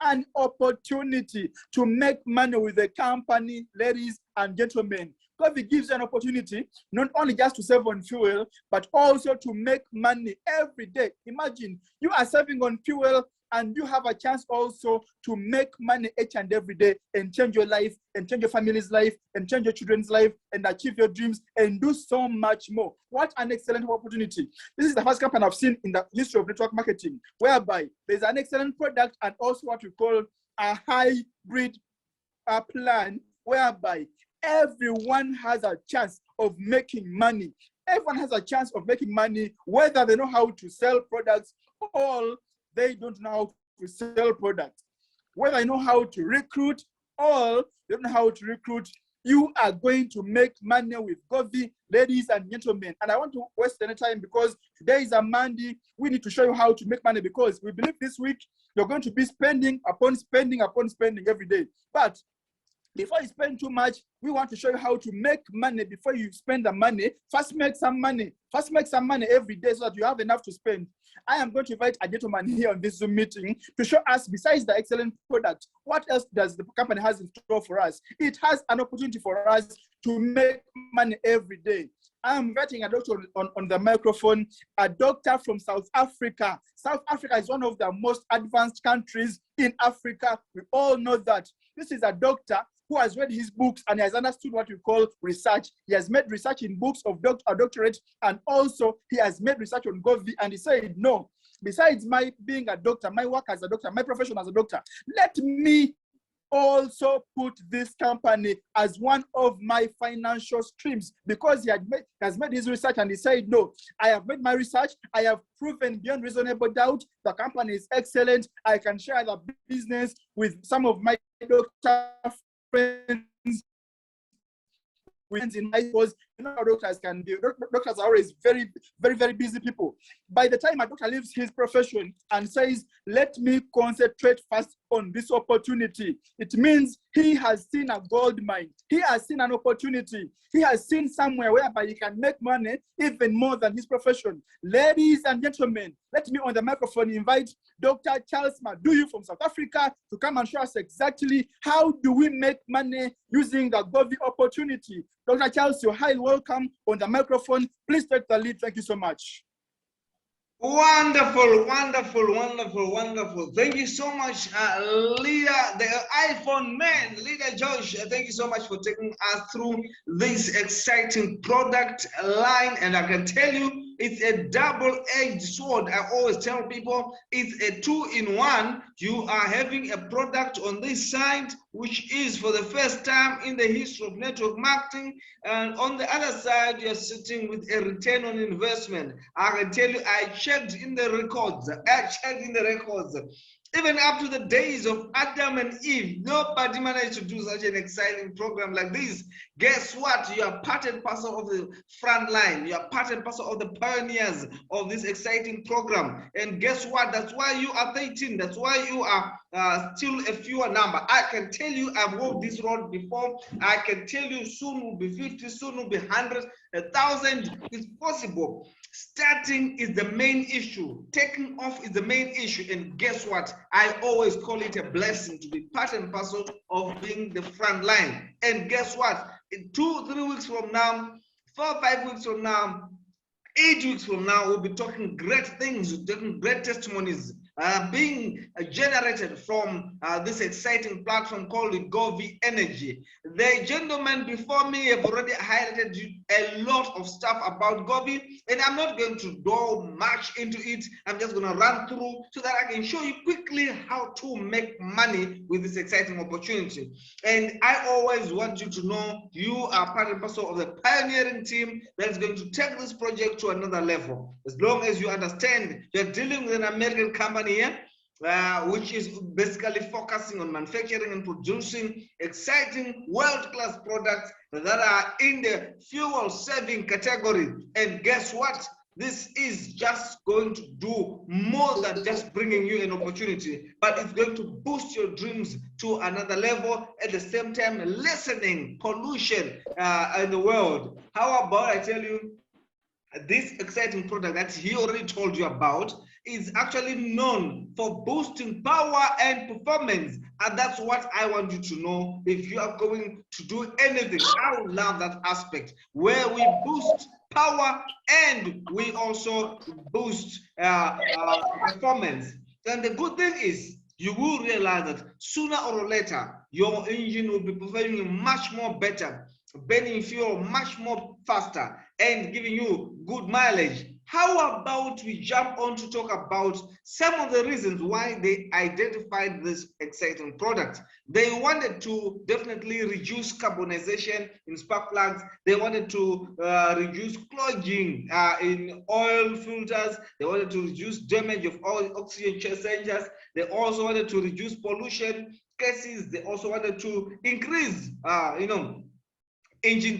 an opportunity to make money with the company, ladies and gentlemen. GOVVI gives you an opportunity not only just to save on fuel, but also to make money every day. Imagine you are saving on fuel and you have a chance also to make money each and every day and change your life and change your family's life and change your children's life and achieve your dreams and do so much more. What an excellent opportunity. This is the first company I've seen in the history of network marketing, whereby there's an excellent product and also what we call a hybrid plan, whereby everyone has a chance of making money. Everyone has a chance of making money, whether they know how to sell products or they don't know how to sell products. Whether they know how to recruit or they don't know how to recruit, you are going to make money with GOVVI, ladies and gentlemen. And I want to waste any time because today is a Monday. We need to show you how to make money because we believe this week you're going to be spending upon spending upon spending every day. But before you spend too much, we want to show you how to make money before you spend the money. First make some money. First make some money every day so that you have enough to spend. I am going to invite a gentleman here on this Zoom meeting to show us, besides the excellent product, what else does the company has in store for us? It has an opportunity for us to make money every day. I am inviting a doctor on the microphone, a doctor from South Africa. South Africa is one of the most advanced countries in Africa. We all know that. This is a doctor who has read his books and has understood what we call research. He has made research in books of a doctorate, and also he has made research on GOVVI, and he said, no, besides my being a doctor, my work as a doctor, my profession as a doctor, let me also put this company as one of my financial streams, because he has made his research and he said, no, I have made my research. I have proven beyond reasonable doubt the company is excellent. I can share the business with some of my doctor friends in high schools. You know how doctors can be. Doctors are always very, very, very busy people. By the time a doctor leaves his profession and says, let me concentrate first on this opportunity, it means he has seen a gold mine. He has seen an opportunity. He has seen somewhere whereby he can make money even more than his profession. Ladies and gentlemen, let me on the microphone invite Dr. Charles Maduyu from South Africa to come and show us exactly how do we make money using the GOVVI opportunity. Dr. Charles, you're highly welcome on the microphone. Please take the lead. Thank you so much. Wonderful, wonderful, wonderful, wonderful. Thank you so much, Leader, the iPhone man, Leader Josh. Thank you so much for taking us through this exciting product line. And I can tell you, it's a double-edged sword. I always tell people it's a two-in-one. You are having a product on this side, which is for the first time in the history of network marketing. And on the other side, you're sitting with a return on investment. I can tell you, I checked in the records. Even up to the days of Adam and Eve, nobody managed to do such an exciting program like this. Guess what? You are part and parcel of the front line. You are part and parcel of the pioneers of this exciting program. And guess what? That's why you are 13. That's why you are still a fewer number. I can tell you, I've walked this road before. I can tell you, soon will be 50, soon will be 100, 1,000. It's possible. Starting is the main issue. Taking off is the main issue. And guess what? I always call it a blessing to be part and parcel of being the front line. And guess what? In 2-3 weeks from now, 4-5 weeks from now, 8 weeks from now, we'll be talking great things, talking great testimonies being generated from this exciting platform called GOVVI Energy. The gentlemen before me have already highlighted a lot of stuff about GOVVI, and I'm not going to go much into it. I'm just going to run through so that I can show you quickly how to make money with this exciting opportunity. And I always want you to know you are part and parcel of the pioneering team that is going to take this project to another level. As long as you understand you're dealing with an American company here, which is basically focusing on manufacturing and producing exciting world-class products that are in the fuel saving category. And guess what? This is just going to do more than just bringing you an opportunity, but it's going to boost your dreams to another level, at the same time lessening pollution in the world. How about I tell you this exciting product that he already told you about? is actually known for boosting power and performance. And that's what I want you to know. If you are going to do anything, I would love that aspect where we boost power and we also boost performance. And the good thing is, you will realize that sooner or later, your engine will be performing much more better, burning fuel much more faster, and giving you good mileage. How about we jump on to talk about some of the reasons why they identified this exciting product? They wanted to definitely reduce carbonization in spark plugs. They wanted to reduce clogging in oil filters. They wanted to reduce damage of oil oxygen changers. They also wanted to reduce pollution cases. They also wanted to increase, engine,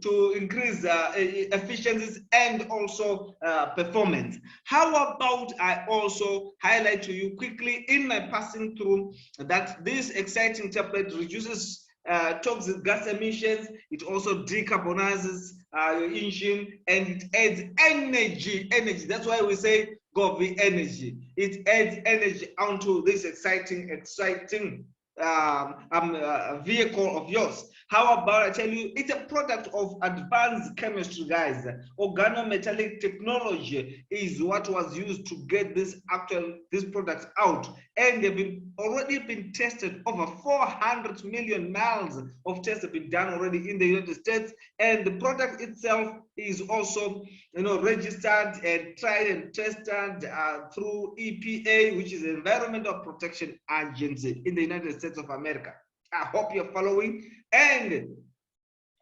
to increase efficiencies and also performance. How about I also highlight to you quickly in my passing through that this exciting tablet reduces toxic gas emissions. It also decarbonizes your engine, and it adds energy. That's why we say GOVVI Energy. It adds energy onto this exciting vehicle of yours. How about I tell you, it's a product of advanced chemistry, guys. Organometallic technology is what was used to get this product out, and they've already been tested. Over 400 million miles of tests have been done already in the United States, and the product itself is also, registered and tried and tested through EPA, which is the Environmental Protection Agency in the United States of America. I hope you're following, and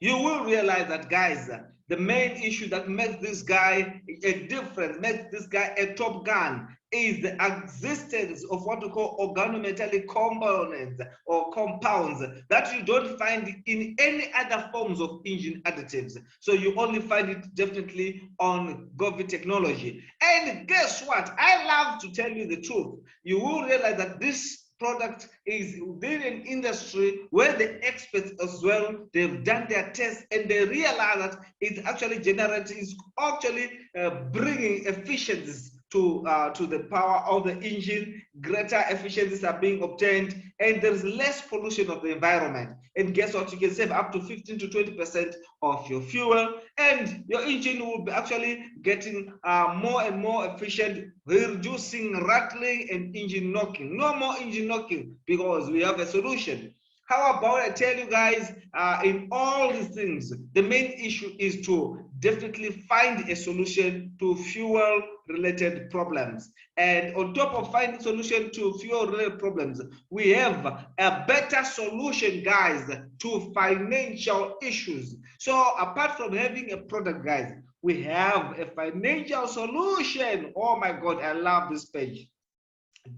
you will realize that, guys, the main issue that makes this guy a difference, makes this guy a top gun, is the existence of what we call organometallic components or compounds that you don't find in any other forms of engine additives. So you only find it definitely on GOVVI technology. And guess what? I love to tell you the truth. You will realize that this product is within an industry where the experts as well, they've done their tests and they realize that it actually generates, bringing efficiencies to the power of the engine. Greater efficiencies are being obtained, and there's less pollution of the environment. And guess what? You can save up to 15 to 20% of your fuel, and your engine will be actually getting more and more efficient, reducing rattling and engine knocking. No more engine knocking, because we have a solution. How about I tell you guys, in all these things, the main issue is to definitely find a solution to fuel-related problems. And on top of finding a solution to fuel-related problems, we have a better solution, guys, to financial issues. So apart from having a product, guys, we have a financial solution. Oh my God, I love this page.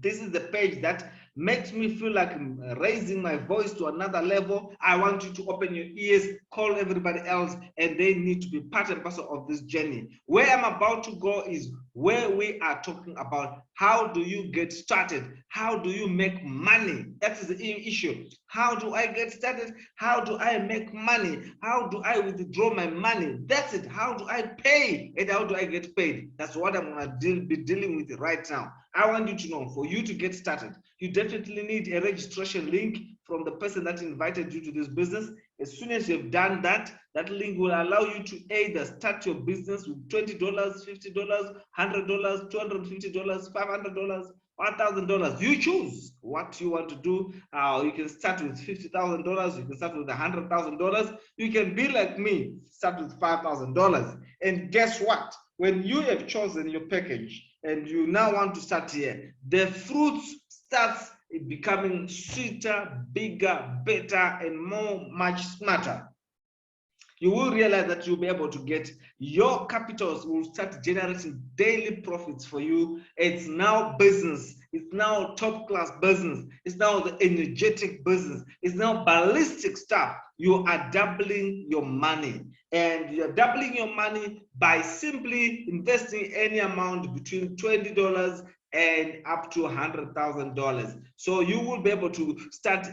This is the page that makes me feel like I'm raising my voice to another level. I want you to open your ears, call everybody else, and they need to be part and parcel of this journey. Where I'm about to go is where we are talking about how do you get started? How do you make money? That is the issue. How do I get started? How do I make money? How do I withdraw my money? That's it. How do I pay? And how do I get paid? That's what I'm going to be dealing with right now. I want you to know, for you to get started, you definitely need a registration link from the person that invited you to this business. As soon as you've done that, that link will allow you to either start your business with $20, $50, $100, $250, $500, $1,000. You choose what you want to do. You can start with $50,000. You can start with $100,000. You can be like me, start with $5,000. And guess what? When you have chosen your package and you now want to start here, the fruits starts becoming sweeter, bigger, better, and much smarter. You will realize that you'll be able to get your capitals will start generating daily profits for you. It's now business. It's now top class business. It's now the energetic business. It's now ballistic stuff. You are doubling your money, and you're doubling your money by simply investing any amount between $20 and up to $100,000. So you will be able to start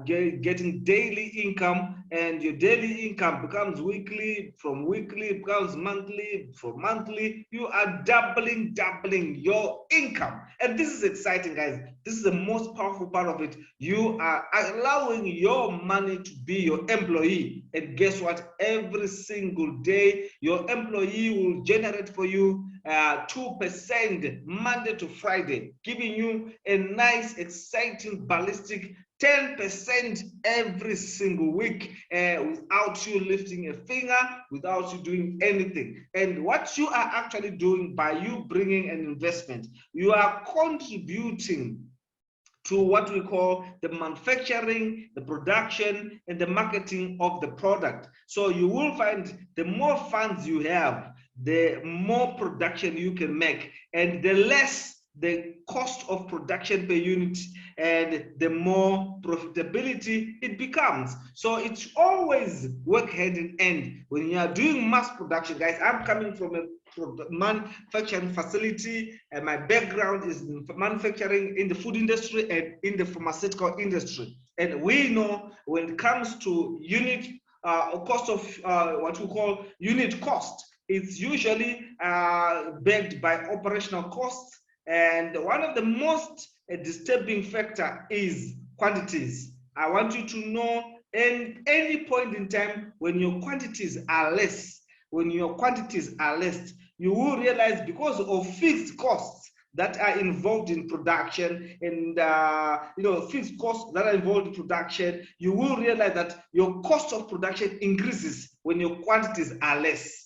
getting daily income, and your daily income becomes weekly, from weekly it becomes monthly, from monthly you are doubling your income. And this is exciting, guys. This is the most powerful part of it. You are allowing your money to be your employee, and guess what? Every single day your employee will generate for you 2% Monday to Friday, giving you a nice, exciting, ballistic 10% every single week, without you lifting a finger, without you doing anything. And what you are actually doing by you bringing an investment, you are contributing to what we call the manufacturing, the production, and the marketing of the product. So you will find the more funds you have, the more production you can make, and the less the cost of production per unit, and the more profitability it becomes. So it's always work hand in hand when you are doing mass production. Guys, I'm coming from a manufacturing facility, and my background is in manufacturing in the food industry and in the pharmaceutical industry. And we know when it comes to unit cost of what we call unit cost, it's usually backed by operational costs. And one of the most disturbing factor is quantities. I want you to know, in any point in time when your quantities are less, you will realize, because of fixed costs that are involved in production, and fixed costs that are involved in production, you will realize that your cost of production increases when your quantities are less.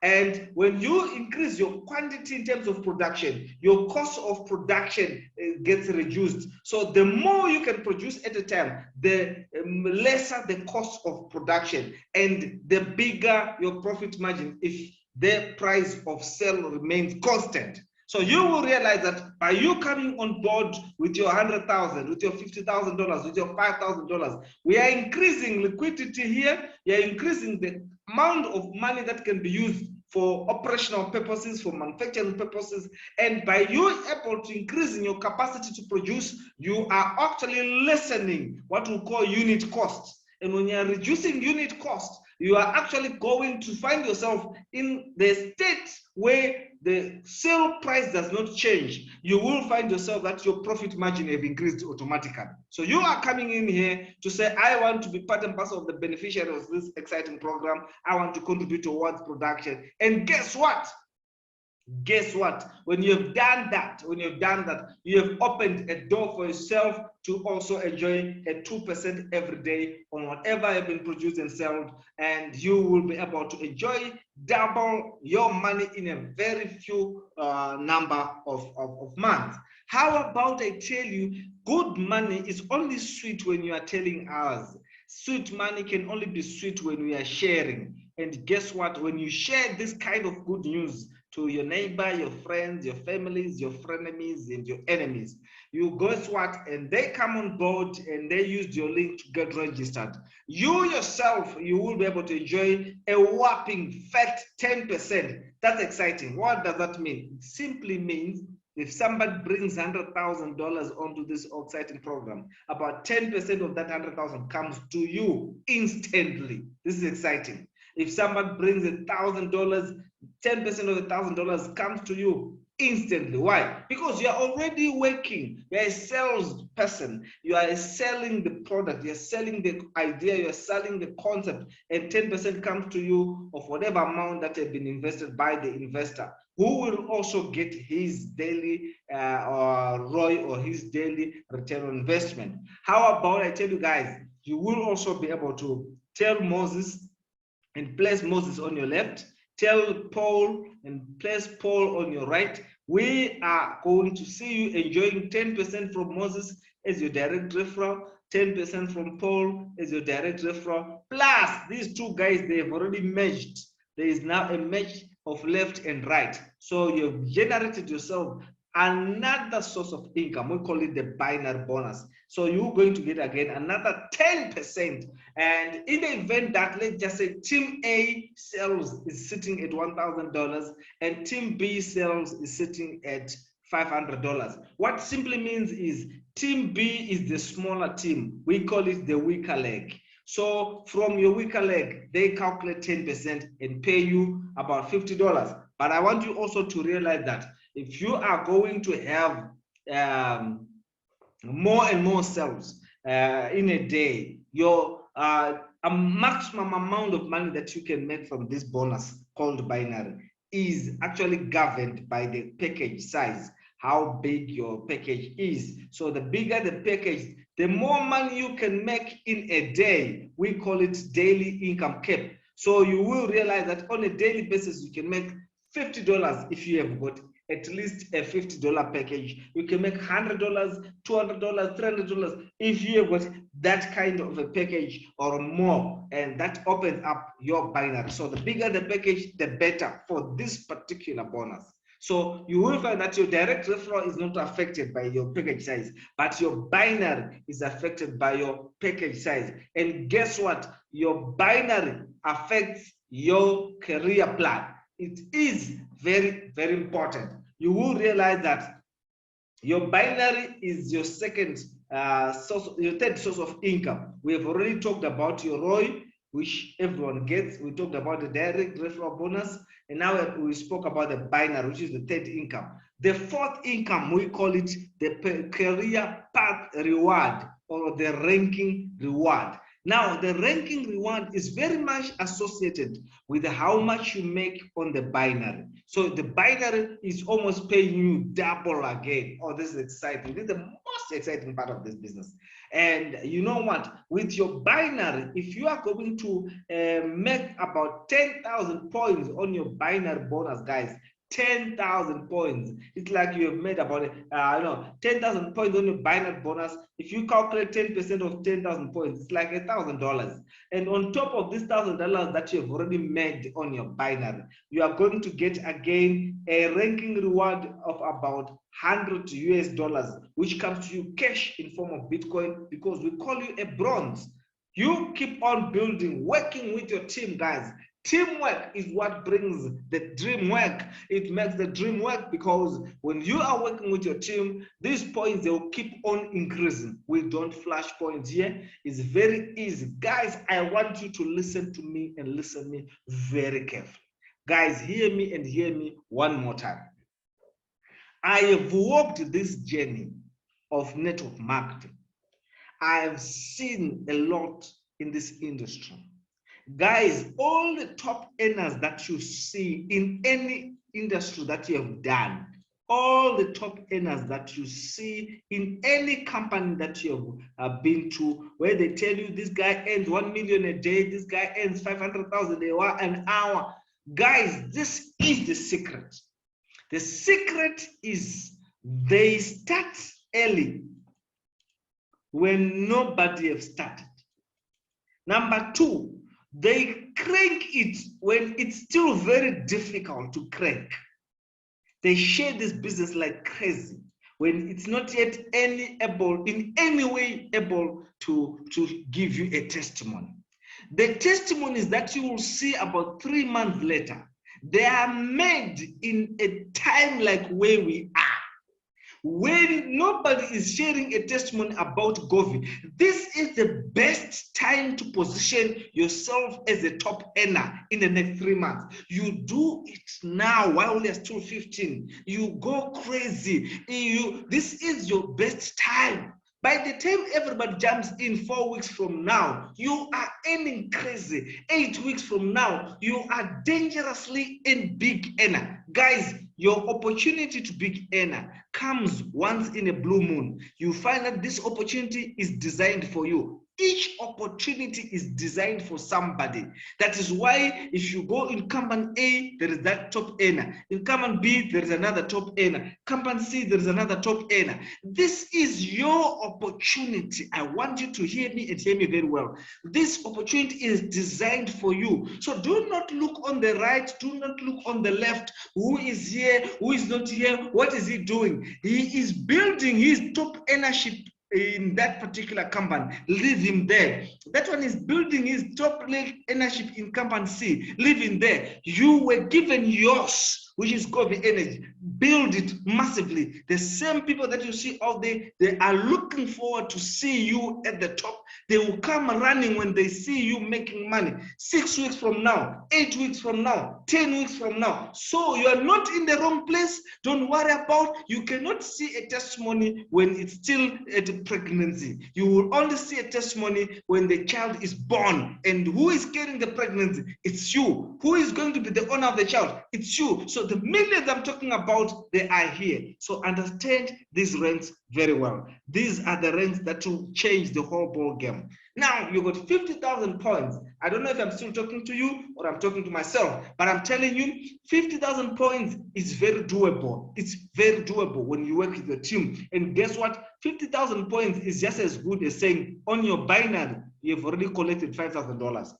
And when you increase your quantity in terms of production, your cost of production gets reduced. So the more you can produce at a time, the lesser the cost of production, and the bigger your profit margin if the price of sale remains constant. So you will realize that by you coming on board with your $100,000, with your $50,000, with your $5,000, we are increasing liquidity here. We are increasing the amount of money that can be used for operational purposes, for manufacturing purposes. And by you able to increase in your capacity to produce, you are actually lessening what we call unit costs. And when you are reducing unit costs, you are actually going to find yourself in the state where the sale price does not change. You will find yourself that your profit margin have increased automatically. So you are coming in here to say, I want to be part and parcel of the beneficiary of this exciting program. I want to contribute towards production. And guess what? Guess what? When you have done that, you have opened a door for yourself to also enjoy a 2% every day on whatever have been produced and sold, and you will be able to enjoy double your money in a very few number of months. How about I tell you, good money is only sweet when you are telling others. Sweet money can only be sweet when we are sharing. And guess what? When you share this kind of good news to your neighbor, your friends, your families, your frenemies, and your enemies, you guess what? And they come on board and they use your link to get registered. You yourself, you will be able to enjoy a whopping fat 10%. That's exciting. What does that mean? It simply means if somebody brings $100,000 onto this exciting program, about 10% of that 100,000 comes to you instantly. This is exciting. If somebody brings $1,000, 10% of the $1,000 comes to you instantly. Why? Because you are already working. You are a salesperson. You are selling the product. You are selling the idea. You are selling the concept. And 10% comes to you of whatever amount that has been invested by the investor, who will also get his daily ROI, or his daily return on investment. How about I tell you guys, you will also be able to tell Moses and place Moses on your left, tell Paul and place Paul on your right. We are going to see you enjoying 10% from Moses as your direct referral, 10% from Paul as your direct referral. Plus, these two guys, they have already merged. There is now a match of left and right. So you've generated yourself another source of income. We call it the binary bonus. So you're going to get again another 10%. And in the event that, let's just say team A sales is sitting at $1,000 and team B sales is sitting at $500. What simply means is team B is the smaller team. We call it the weaker leg. So from your weaker leg, they calculate 10% and pay you about $50. But I want you also to realize that if you are going to have more and more sales in a day, your a maximum amount of money that you can make from this bonus called binary is actually governed by the package size, how big your package is. So the bigger the package, the more money you can make in a day. We call it daily income cap. So you will realize that on a daily basis, you can make $50 if you have got at least a $50 package. You can make $100, $200, $300 if you have got that kind of a package or more, and that opens up your binary. So the bigger the package, the better for this particular bonus. So you will find that your direct referral is not affected by your package size, but your binary is affected by your package size. And guess what? Your binary affects your career plan. It is very, very important. You will realize that your binary is your second source, your third source of income. We have already talked about your ROI, which everyone gets. We talked about the direct referral bonus, and now we spoke about the binary, which is the third income. The fourth income, we call it the career path reward or the ranking reward. Now, the ranking reward is very much associated with how much you make on the binary. So the binary is almost paying you double again. Oh, this is exciting. This is the most exciting part of this business. And you know what? With your binary, if you are going to make about 10,000 points on your binary bonus, guys, 10,000 points. It's like you have made about 10,000 points on your binary bonus. If you calculate 10% of 10,000 points, it's like $1,000. And on top of this $1,000 that you have already made on your binary, you are going to get again a ranking reward of about $100 US, which comes to you cash in form of Bitcoin, because we call you a bronze. You keep on building, working with your team, guys. Teamwork is what brings the dream work. It makes the dream work, because when you are working with your team, these points, they will keep on increasing. We don't flash points here. It's very easy. Guys, I want you to listen to me and listen to me very carefully. Guys, hear me and hear me one more time. I have walked this journey of network marketing. I have seen a lot in this industry. Guys, all the top earners that you see in any industry that you have done, all the top earners that you see in any company that you have been to, where they tell you this guy earns 1 million a day, this guy earns 500,000 an hour. Guys, this is the secret. The secret is they start early when nobody has started. Number two, they crank it when it's still very difficult to crank. They share this business like crazy when it's not yet in any way able to give you a testimony. The testimonies that you will see about 3 months later, they are made in a time like where we are, when nobody is sharing a testimony about GOVVI. This is the best time to position yourself as a top earner in the next 3 months. You do it now while you're still 15. You go crazy. This is your best time. By the time everybody jumps in 4 weeks from now, you are earning crazy. 8 weeks from now, you are dangerously in big earner. Guys, your opportunity to big earner comes once in a blue moon. You find that this opportunity is designed for you. Each opportunity is designed for somebody. That is why if you go in company A, there is that top earner. In company B, there is another top earner. Company C, there is another top earner. This is your opportunity. I want you to hear me and hear me very well. This opportunity is designed for you. So do not look on the right. Do not look on the left. Who is here? Who is not here? What is he doing? He is building his top ownership in that particular company, leave him there. That one is building his top ownership in company C, leave him there. You were given yours, which is GOVVI Energy. Build it massively. The same people that you see out there, they are looking forward to see you at the top. They will come running when they see you making money. 6 weeks from now, 8 weeks from now, 10 weeks from now. So you are not in the wrong place. Don't worry about, you cannot see a testimony when it's still at pregnancy. You will only see a testimony when the child is born. And who is carrying the pregnancy? It's you. Who is going to be the owner of the child? It's you. So the millions I'm talking about, they are here. So understand these ranks very well. These are the ranks that will change the whole ball game. Now you got 50,000 points. I don't know if I'm still talking to you or I'm talking to myself, but I'm telling you, 50,000 points is very doable. It's very doable when you work with your team. And guess what? 50,000 points is just as good as saying on your binary, you've already collected $5,000.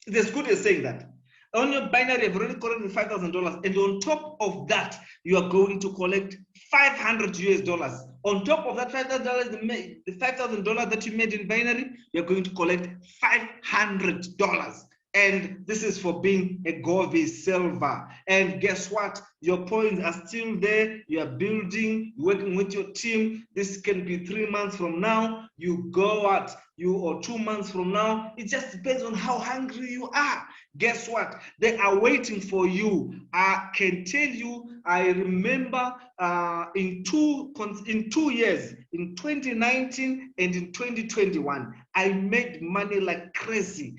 It's as good as saying that. On your binary, you've already collected $5,000. And on top of that, you are going to collect $500. On top of that $5,000, the $5,000 that you made in binary, you're going to collect $500. And this is for being a GOVVI Silver. And guess what? Your points are still there. You are building, working with your team. This can be 3 months from now. You go at you or 2 months from now. It just depends on how hungry you are. Guess what? They are waiting for you. I can tell you, I remember in 2 years, in 2019 and in 2021, I made money like crazy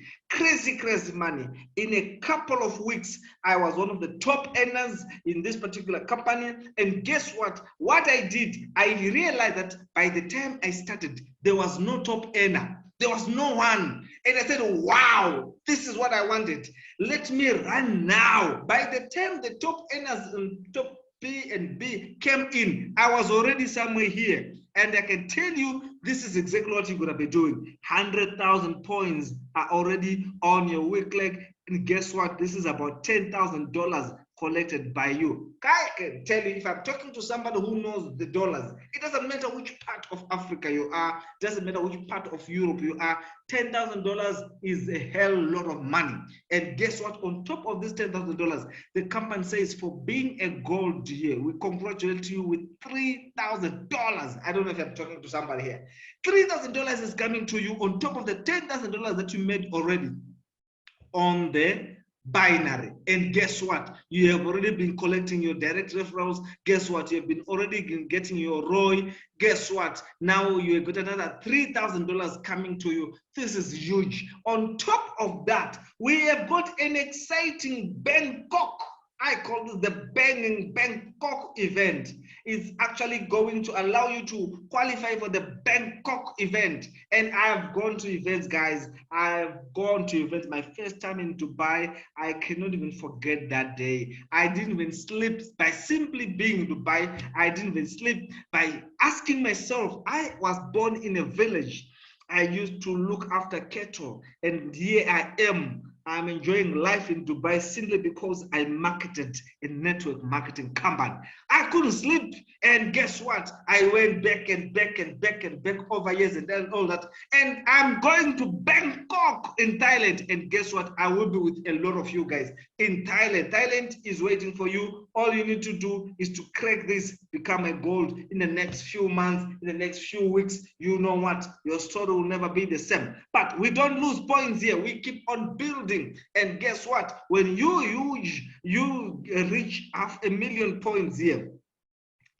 money. In a couple of weeks, I was one of the top earners in this particular company. And guess what? What I did, I realized that by the time I started, there was no top earner. There was no one. And I said, wow, this is what I wanted. Let me run now. By the time the top earners and top B and B came in, I was already somewhere here. And I can tell you, this is exactly what you're going to be doing. 100,000 points are already on your weak leg. And guess what? This is about $10,000 collected by you. I can tell you, if I'm talking to somebody who knows the dollars, it doesn't matter which part of Africa you are, it doesn't matter which part of Europe you are, $10,000 is a hell lot of money. And guess what? On top of this $10,000, the company says for being a gold year, we congratulate you with $3,000. I don't know if I'm talking to somebody here. $3,000 is coming to you on top of the $10,000 that you made already on the binary. And guess what? You have already been collecting your direct referrals. Guess what? You have been already getting your ROI. Guess what? Now you have got another $3,000 coming to you. This is huge. On top of that, we have got an exciting Bangkok. I call this the Banging Bangkok event. It's actually going to allow you to qualify for the Bangkok event. And I've gone to events, guys. I've gone to events. My first time in Dubai, I cannot even forget that day. I didn't even sleep by simply being in Dubai. I didn't even sleep by asking myself, I was born in a village. I used to look after cattle, and here I am. I'm enjoying life in Dubai simply because I marketed a network marketing company. I couldn't sleep, and guess what? I went back and back and back and back over years and all that. And I'm going to Bangkok in Thailand. And guess what? I will be with a lot of you guys in Thailand. Thailand is waiting for you. All you need to do is to crack this, become a gold in the next few months, in the next few weeks. You know what? Your story will never be the same. But we don't lose points here. We keep on building. And guess what? When you reach 500,000 points here,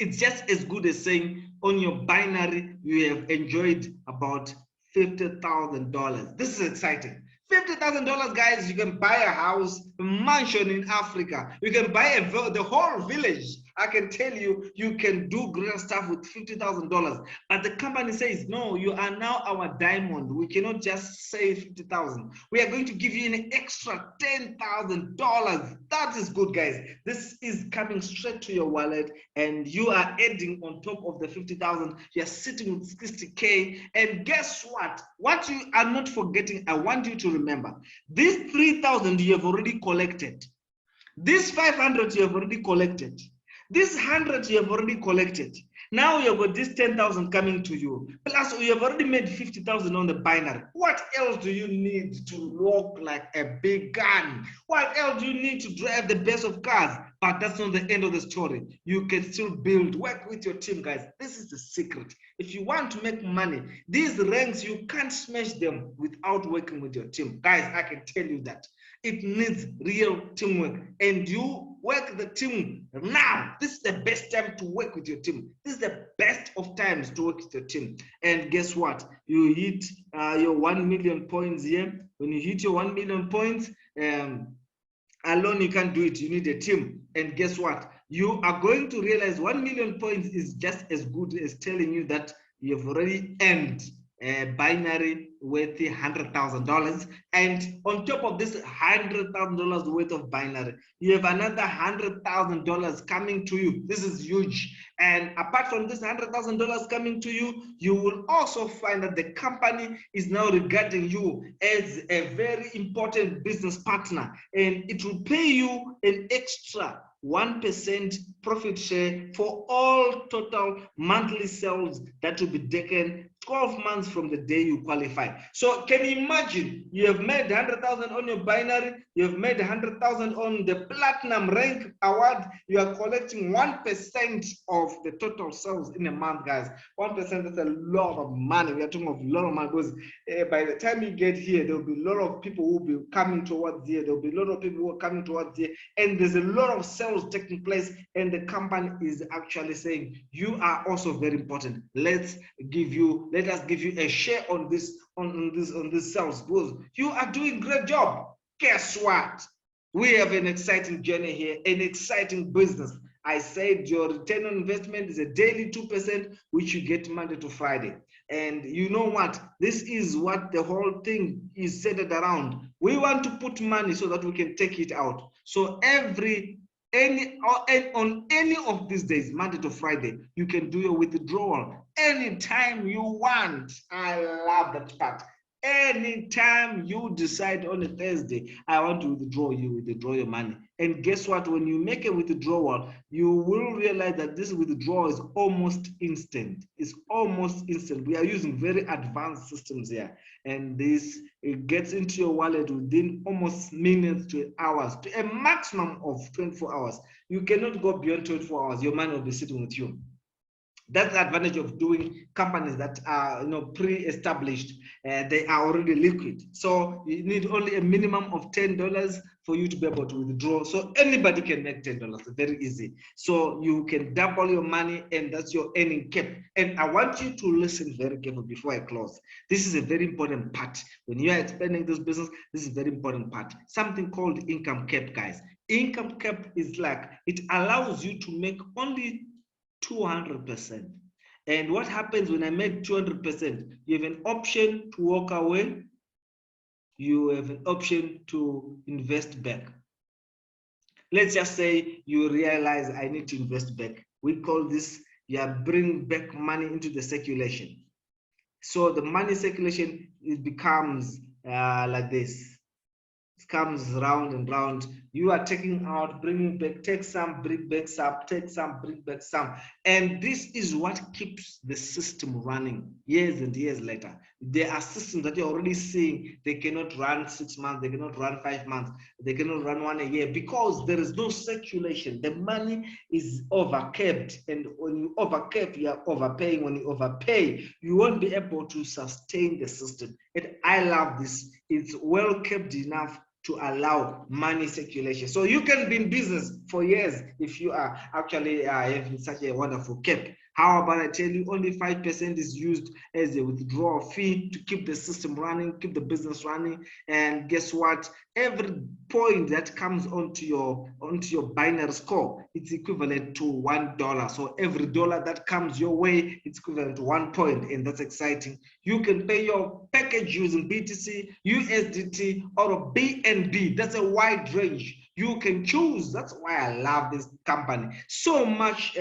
it's just as good as saying on your binary, you have enjoyed about $50,000. This is exciting. $50,000, guys, you can buy a house, a mansion in Africa. You can buy the whole village. I can tell you, you can do great stuff with $50,000. But the company says, no, you are now our diamond. We cannot just say 50,000. We are going to give you an extra $10,000. That is good, guys. This is coming straight to your wallet, and you are adding on top of the 50,000. You're sitting with 60K. And guess what? What you are not forgetting, I want you to remember, this 3,000 you have already collected. This 500 you have already collected. This 100 you have already collected. Now you've got this 10,000 coming to you. Plus, you have already made 50,000 on the binary. What else do you need to look like a big gun? What else do you need to drive the best of cars? But that's not the end of the story. You can still build, work with your team, guys. This is the secret. If you want to make money, these ranks, you can't smash them without working with your team. Guys, I can tell you that. It needs real teamwork, and you work the team now. This is the best time to work with your team. This is the best of times to work with your team. And guess what? You hit your 1 million points here. When you hit your 1 million points, alone you can't do it. You need a team. And guess what? You are going to realize 1 million points is just as good as telling you that you've already earned a binary worth $100,000, and on top of this $100,000 worth of binary, you have another $100,000 coming to you. This is huge. And apart from this $100,000 coming to you, you will also find that the company is now regarding you as a very important business partner, and it will pay you an extra 1% profit share for all total monthly sales that will be taken 12 months from the day you qualify. So can you imagine, you have made 100,000 on your binary, you have made 100,000 on the platinum rank award, you are collecting 1% of the total sales in a month, guys. 1%, that's a lot of money. We are talking of a lot of money, because by the time you get here, there will be a lot of people who will be coming towards here. There will be a lot of people who are coming towards here, and there's a lot of sales taking place, and the company is actually saying, you are also very important. Let us give you a share on this sales, because you are doing a great job. Guess what? We have an exciting journey here, an exciting business. I said your return on investment is a daily 2%, which you get Monday to Friday. And you know what? This is what the whole thing is centered around. We want to put money so that we can take it out. So on any of these days, Monday to Friday, you can do your withdrawal anytime you want. I love that part. Anytime you decide on a Thursday, I want to withdraw, you withdraw your money. And guess what? When you make a withdrawal, you will realize that this withdrawal is almost instant. It's almost instant. We are using very advanced systems here. And it gets into your wallet within almost minutes to hours, to a maximum of 24 hours. You cannot go beyond 24 hours. Your money will be sitting with you. That's the advantage of doing companies that are pre-established. They are already liquid. So you need only a minimum of $10 for you to be able to withdraw. So anybody can make $10. It's very easy. So you can double your money, and that's your earning cap. And I want you to listen very carefully before I close. This is a very important part. When you are expanding this business, this is a very important part. Something called income cap, guys. Income cap is like, it allows you to make only 200%. And what happens when I make 200%? You have an option to walk away. You have an option to invest back. Let's just say you realize I need to invest back. We call this, bring back money into the circulation. So the money circulation, it becomes like this. It comes round and round. You are taking out, bringing back, take some, bring back some, take some, bring back some. And this is what keeps the system running years and years later. There are systems that you're already seeing, they cannot run 6 months, they cannot run 5 months, they cannot run 1 year, because there is no circulation. The money is overcapped. And when you overcap, you are overpaying. When you overpay, you won't be able to sustain the system. And I love this. It's well kept enough to allow money circulation. So you can be in business for years if you are actually having such a wonderful cap. How about I tell you, only 5% is used as a withdrawal fee to keep the system running, keep the business running. And guess what? Every point that comes onto your binary score, it's equivalent to $1. So every dollar that comes your way, it's equivalent to 1 point, and that's exciting. You can pay your package using BTC, USDT, or BNB. That's a wide range. You can choose. That's why I love this company. So much,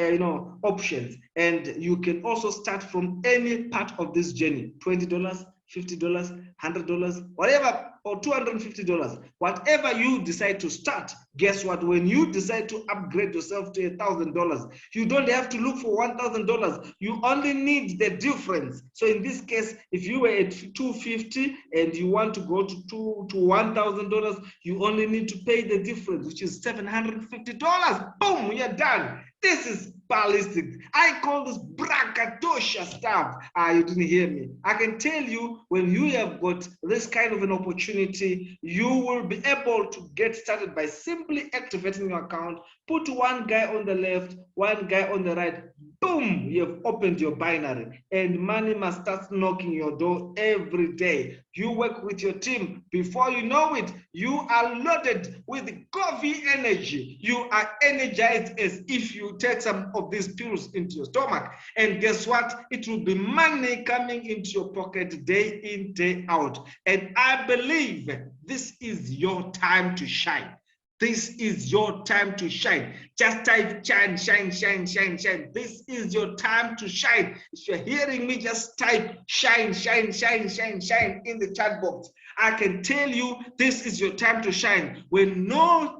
options. And you can also start from any part of this journey. $20, $50, $100, whatever, or $250, whatever you decide to start. Guess what? When you decide to upgrade yourself to $1,000, you don't have to look for $1,000. You only need the difference. So in this case, if you were at $250 and you want to go to $1,000, you only need to pay the difference, which is $750. Boom, you're done. This is ballistic. I call this braggadocio stuff. You didn't hear me. I can tell you, when you have got this kind of an opportunity, you will be able to get started by simply activating your account. Put one guy on the left, one guy on the right. Boom, you have opened your binary, and money must start knocking your door every day. You work with your team. Before you know it, you are loaded with GOVVI energy. You are energized as if you take some of these pills into your stomach. And guess what? It will be money coming into your pocket day in, day out. And I believe this is your time to shine. This is your time to shine. Just type shine, shine, shine, shine, shine. This is your time to shine. If you're hearing me, just type shine, shine, shine, shine, shine in the chat box. I can tell you this is your time to shine. When no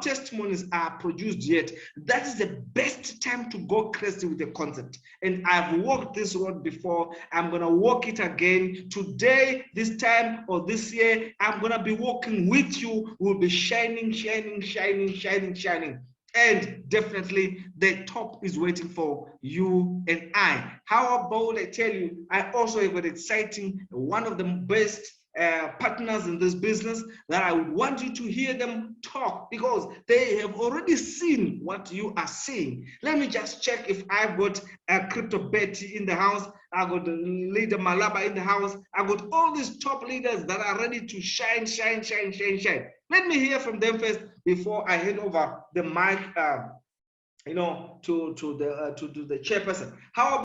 testimonies are produced yet, that is the best time to go crazy with the concept. And I've walked this road before. I'm going to walk it again today, this time, or this year. I'm going to be walking with you. We'll be shining, shining, shining, shining, shining. And definitely the top is waiting for you and I. How about I tell you, I also have an exciting, one of the best partners in this business that I would want you to hear them talk, because they have already seen what you are seeing. Let me just check if I've got a Crypto Betty in the house. I got the leader Malaba in the house. I got all these top leaders that are ready to shine, shine, shine, shine, shine. Let me hear from them first before I hand over the mic, to the chairperson. How